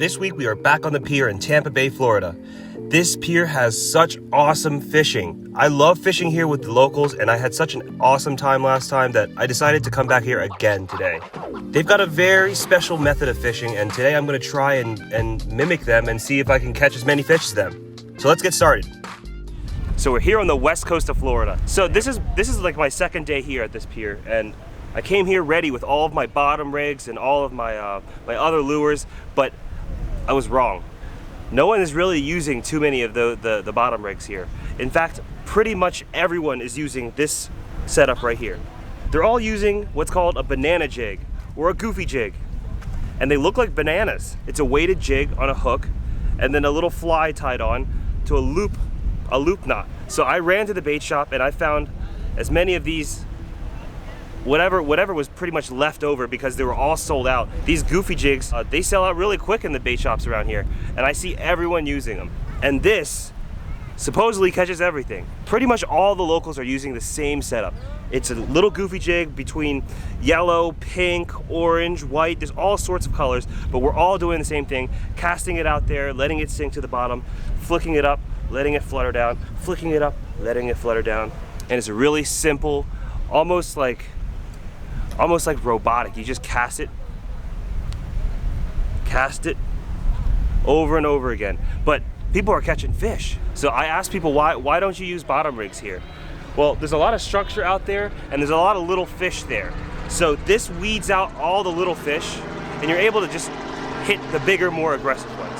This week we are back on the pier in Tampa Bay, Florida. This pier has such awesome fishing. I love fishing here with the locals, and I had such an awesome time last time that I decided to come back here again today. They've got a very special method of fishing, and today I'm going to try and mimic them and see if I can catch as many fish as them. So let's get started. So we're here on the west coast of Florida. So this is like my second day here at this pier, and I came here ready with all of my bottom rigs and all of my my other lures, but I was wrong. No one is really using too many of the bottom rigs here. In fact, pretty much everyone is using this setup right here. They're all using what's called a banana jig or a goofy jig, and they look like bananas. It's a weighted jig on a hook, and then a little fly tied on to a loop knot. So I ran to the bait shop and I found as many of these, whatever was pretty much left over, because they were all sold out. These goofy jigs, they sell out really quick in the bait shops around here, and I see everyone using them. And this supposedly catches everything. Pretty much all the locals are using the same setup. It's a little goofy jig between yellow, pink, orange, white. There's all sorts of colors, but we're all doing the same thing, casting it out there, letting it sink to the bottom, flicking it up, letting it flutter down, flicking it up, letting it flutter down. And it's a really simple, almost like robotic. You just cast it over and over again. But people are catching fish. So I asked people, why don't you use bottom rigs here? Well, there's a lot of structure out there, and there's a lot of little fish there. So this weeds out all the little fish, and you're able to just hit the bigger, more aggressive ones.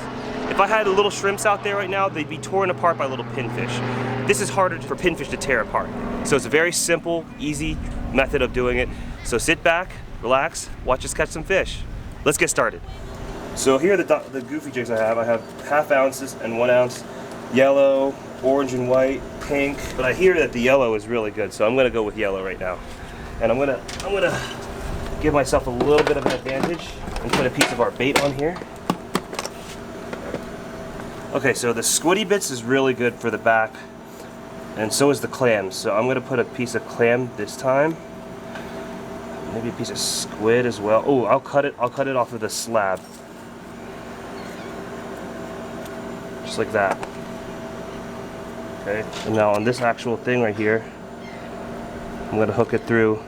If I had the little shrimps out there right now, they'd be torn apart by little pinfish. This is harder for pinfish to tear apart. So it's a very simple, easy method of doing it. So sit back, relax, watch us catch some fish. Let's get started. So here are the goofy jigs I have. I have 1/2 ounces and 1 ounce, yellow, orange and white, pink. But I hear that the yellow is really good, so I'm gonna go with yellow right now. And I'm gonna give myself a little bit of an advantage and put a piece of our bait on here. Okay, so the squiddy bits is really good for the back, and so is the clams. So I'm gonna put a piece of clam this time. Maybe a piece of squid as well. Oh, I'll cut it off of the slab. Just like that. Okay, and now on this actual thing right here, I'm gonna hook it through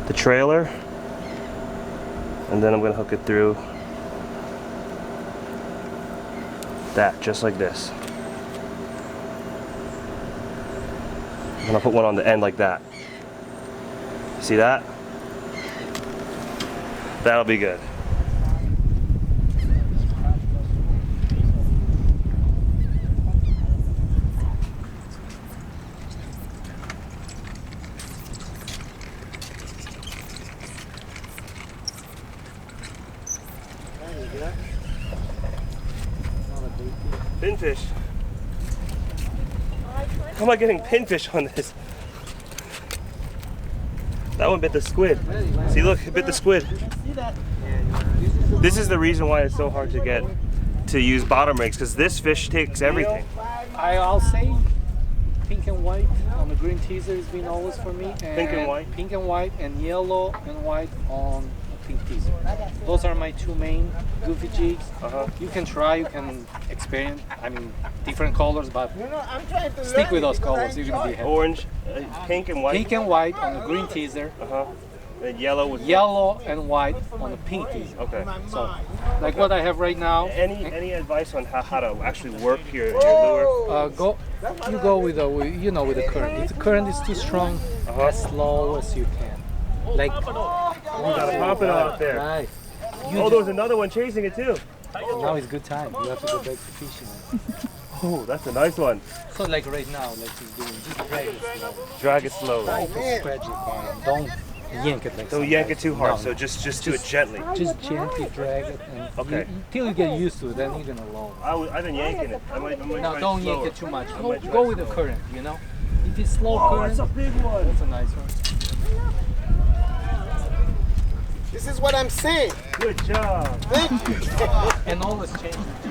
the trailer, and then I'm gonna hook it through that, just like this. I'm gonna put one on the end like that. See that? That'll be good. Pinfish. How am I getting pinfish on this? That one bit the squid. See, look, it bit the squid. This is the reason why it's so hard to use bottom rigs, because this fish takes everything. I'll say pink and white on the green teaser has been always for me. And pink and white? Pink and white, and yellow and white on a pink teaser. Those are my two main goofy jigs. You can try, you can experiment, I mean, different colors, but stick with those colors, you're gonna be happy. Orange, pink and white? Pink and white on the green teaser. And yellow and white on the pink teaser. Okay. So, like what I have right now. Any advice on how to actually work your lure? You go with the current. If the current is too strong, as slow as you can. Like, you got a pompano out there. Right. Oh, there's another one chasing it too. Now it's good time. You have to go back to fishing. Oh, that's a nice one. So like right now, like he's doing, just drag it slow. Drag it slow. Try to scratch it on. Don't yank it like Don't yank it too hard. No. So just do it gently. Just gently drag it, and till you get used to it, then you're gonna lower. I've been yanking it. I might no, don't yank it too much. Go with the current. You know, if it's slow current, that's a big one. That's a nice one. This is what I'm saying. Good job. Thank you. And always change the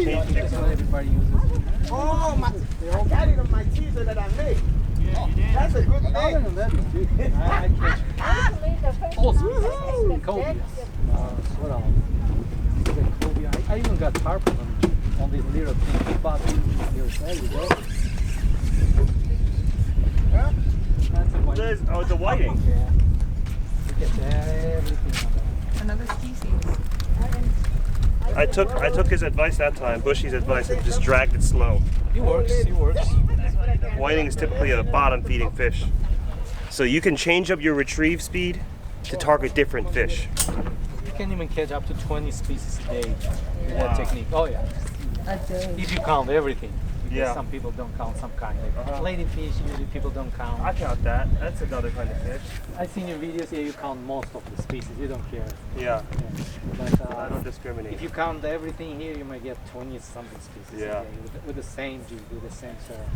jigs. That's what everybody uses. Oh, I got it on my teaser that I made. That's a good thing. I catch all species. Cobia. What else? Cobia. I even got tarpon on this little thing. We bought these here. There you go. Huh? That's a whiting. Oh, it's a whiting. Yeah. Look at everything on that. Another species. I took his advice that time, Bushy's advice, and just dragged it slow. He works. He works. Whiting is typically a bottom feeding fish. So you can change up your retrieve speed to target different fish. You can even catch up to 20 species a day with that technique. Oh yeah. If you count everything. Because Yeah. some people don't count some kind. Like ladyfish, usually people don't count. I count that. That's another kind of fish. I've seen your videos here, you count most of the species. You don't care. Yeah. But I don't discriminate. if you count everything here, you might get 20 something species Yeah. a day with the same jig, with the same shell.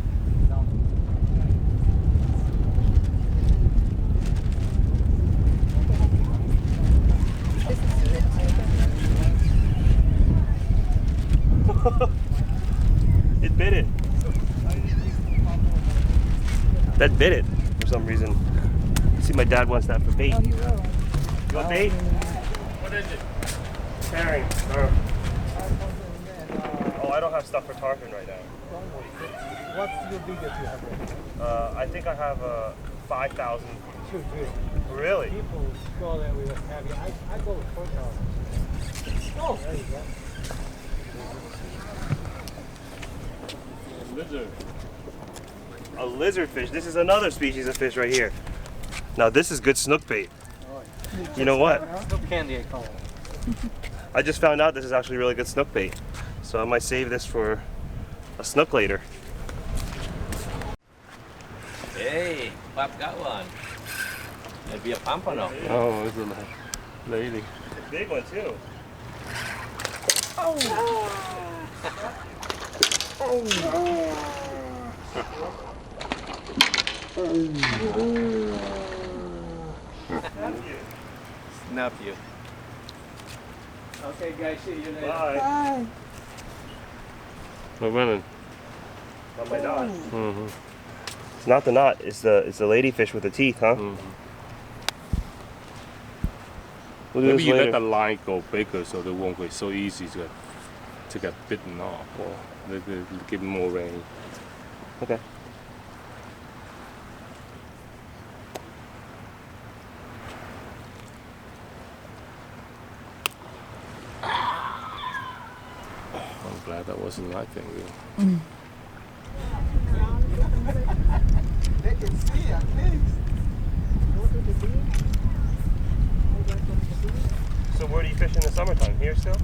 It bit it. That bit it for some reason. See, my dad wants that for bait. You want bait? What is it? Herring. Oh, I don't have stuff for tarpon right now. What's your biggest you have? I think I have 5,000. Too good. Really? People go there with a heavy. I go with 4,000. Oh, there you go. Lizard. A lizardfish. This is another species of fish right here. Now this is good snook bait. You know what? Snook candy, I call it. I just found out this is actually really good snook bait. So I might save this for a snook later. Hey, Pop got one. It'd be a pompano. Oh, it's a lady. A big one too. Snap you. Okay, guys, see you later. Bye. We're running. Not my knot. It's not the knot. It's the ladyfish with the teeth, huh? We'll do Maybe this you let later. the line go bigger so they won't be so easy to get bitten off. Or they give more range. Okay. I'm glad that wasn't my thing. Really. They can see at least. So where do you fish in the summertime? Here still?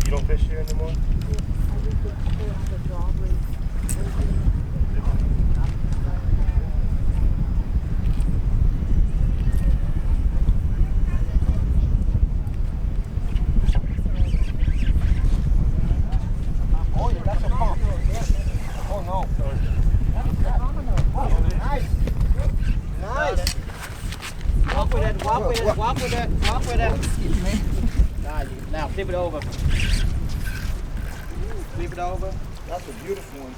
You don't fish here anymore? Oh, yeah, that's a pump. Oh, no. Oh, nice. Nice. Walk with it, walk with it, walk with it, walk with it. Excuse me. Now flip it over. Flip it over. That's a beautiful one,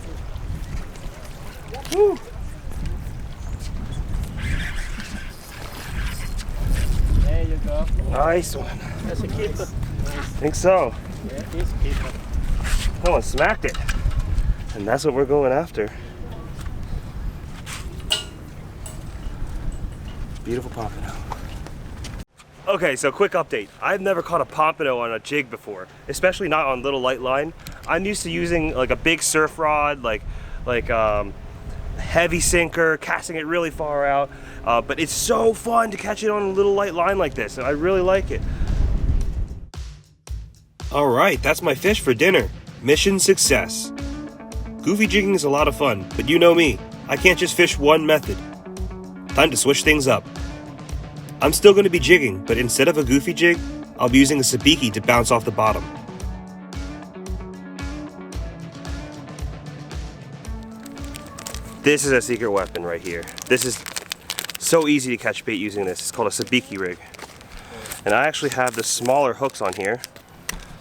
too. Woo! There you go. Nice one. That's a keeper. Think so. Yeah, he's a keeper. That one smacked it. And that's what we're going after. Beautiful pompano. Okay, so quick update. I've never caught a pompano on a jig before, especially not on little light line. I'm used to using like a big surf rod, like heavy sinker, casting it really far out. But it's so fun to catch it on a little light line like this, and I really like it. All right, that's my fish for dinner. Mission success. Goofy jigging is a lot of fun, but you know me, I can't just fish one method. Time to switch things up. I'm still going to be jigging, but instead of a goofy jig, I'll be using a sabiki to bounce off the bottom. This is a secret weapon right here. This is so easy to catch bait using this. It's called a Sabiki Rig. And I actually have the smaller hooks on here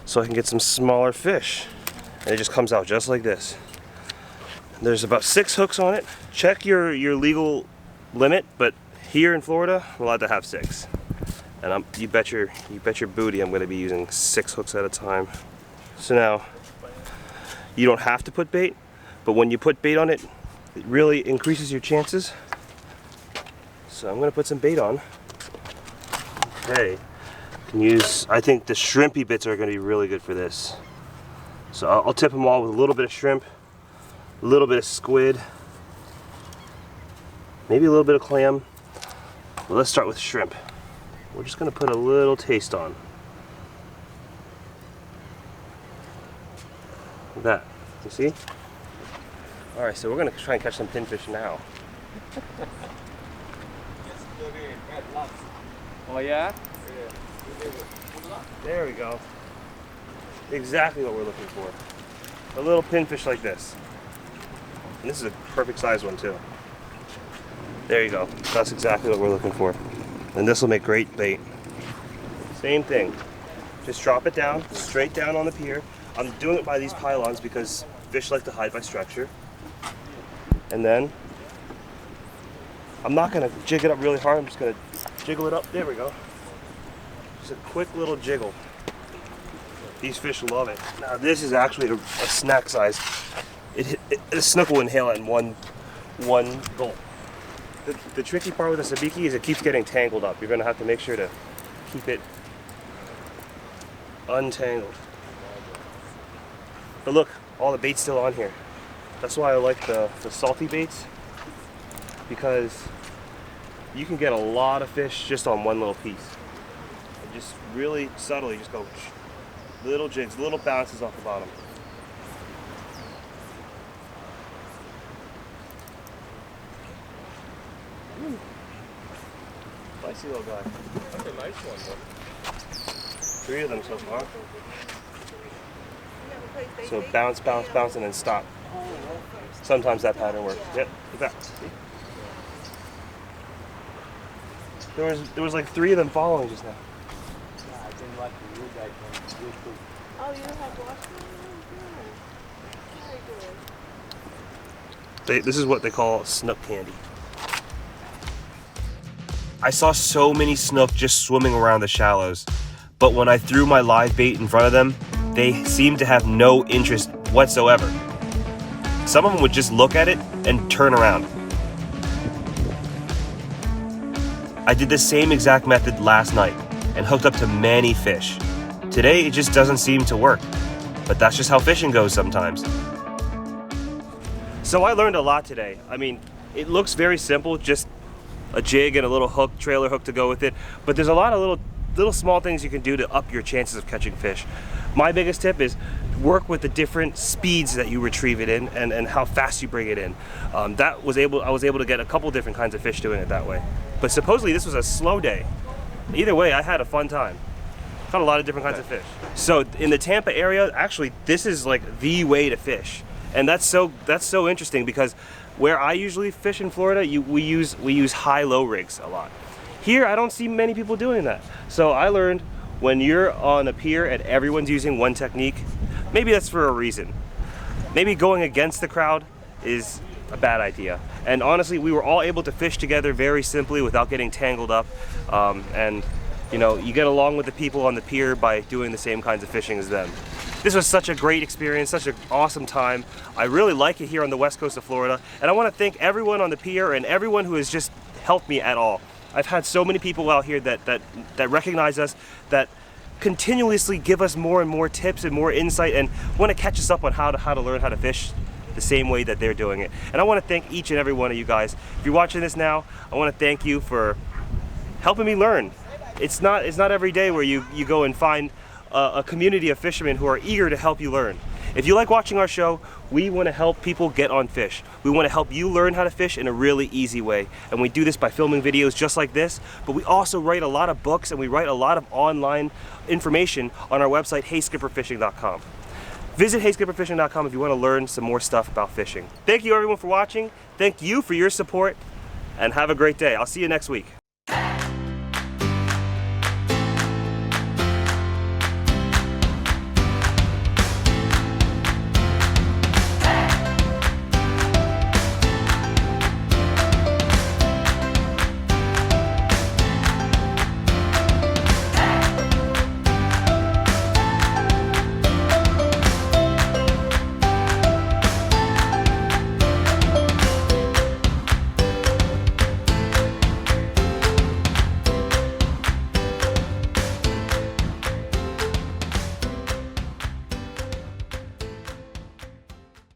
so I can get some smaller fish. And it just comes out just like this. There's about 6 hooks on it. Check your legal limit, but Here in Florida, I'm allowed to have 6. And you bet your booty I'm gonna be using 6 hooks at a time. So now, you don't have to put bait, but when you put bait on it, it really increases your chances. So I'm gonna put some bait on. Okay, I think the shrimpy bits are gonna be really good for this. So I'll tip them all with a little bit of shrimp, a little bit of squid, maybe a little bit of clam. Well, let's start with shrimp. We're just gonna put a little taste on. Look at that, you see? All right, so we're gonna try and catch some pinfish now. Oh yeah? There we go. Exactly what we're looking for. A little pinfish like this. And this is a perfect size one too. There you go. That's exactly what we're looking for. And this will make great bait. Same thing. Just drop it down, straight down on the pier. I'm doing it by these pylons because fish like to hide by structure. And then, I'm not gonna jig it up really hard, I'm just gonna jiggle it up. There we go. Just a quick little jiggle. These fish love it. Now this is actually a snack size. A snook will inhale it in one gulp. The tricky part with a sabiki is it keeps getting tangled up. You're gonna have to make sure to keep it untangled. But look, all the bait's still on here. That's why I like the salty baits, because you can get a lot of fish just on one little piece. And just really subtly just go little jigs, little bounces off the bottom. Spicy little guy. That's a nice one, though. 3 of them so far. So bounce, bounce, bounce, and then stop. Sometimes that pattern works. Yep, look at that. See? There was like 3 of them following just now. Yeah, I didn't watch you guys on YouTube. Oh, you have watched them? Very good. This is what they call snook candy. I saw so many snook just swimming around the shallows, but when I threw my live bait in front of them, they seemed to have no interest whatsoever. Some of them would just look at it and turn around. I did the same exact method last night and hooked up to many fish. Today it just doesn't seem to work, but that's just how fishing goes sometimes. So I learned a lot today. I mean, it looks very simple, just a jig and a little hook, trailer hook to go with it, but there's a lot of little small things you can do to up your chances of catching fish. My biggest tip is work with the different speeds that you retrieve it in and how fast you bring it in. I was able to get a couple different kinds of fish doing it that way. But supposedly this was a slow day. Either way, I had a fun time. Caught a lot of different kinds of fish. So in the Tampa area, actually, this is like the way to fish. And that's so interesting because where I usually fish in Florida, we use high-low rigs a lot. Here, I don't see many people doing that. So I learned when you're on a pier and everyone's using one technique, maybe that's for a reason. Maybe going against the crowd is a bad idea. And honestly, we were all able to fish together very simply without getting tangled up. And you know, you get along with the people on the pier by doing the same kinds of fishing as them. This was such a great experience, such an awesome time. I really like it here on the west coast of Florida. And I want to thank everyone on the pier and everyone who has just helped me at all. I've had so many people out here that recognize us, that continuously give us more and more tips and more insight and want to catch us up on how to learn how to fish the same way that they're doing it. And I want to thank each and every one of you guys. If you're watching this now, I want to thank you for helping me learn. It's not every day where you go and find a community of fishermen who are eager to help you learn. If you like watching our show, we want to help people get on fish. We want to help you learn how to fish in a really easy way. And we do this by filming videos just like this, but we also write a lot of books and we write a lot of online information on our website, HeySkipperFishing.com. Visit HeySkipperFishing.com if you want to learn some more stuff about fishing. Thank you everyone for watching. Thank you for your support and have a great day. I'll see you next week.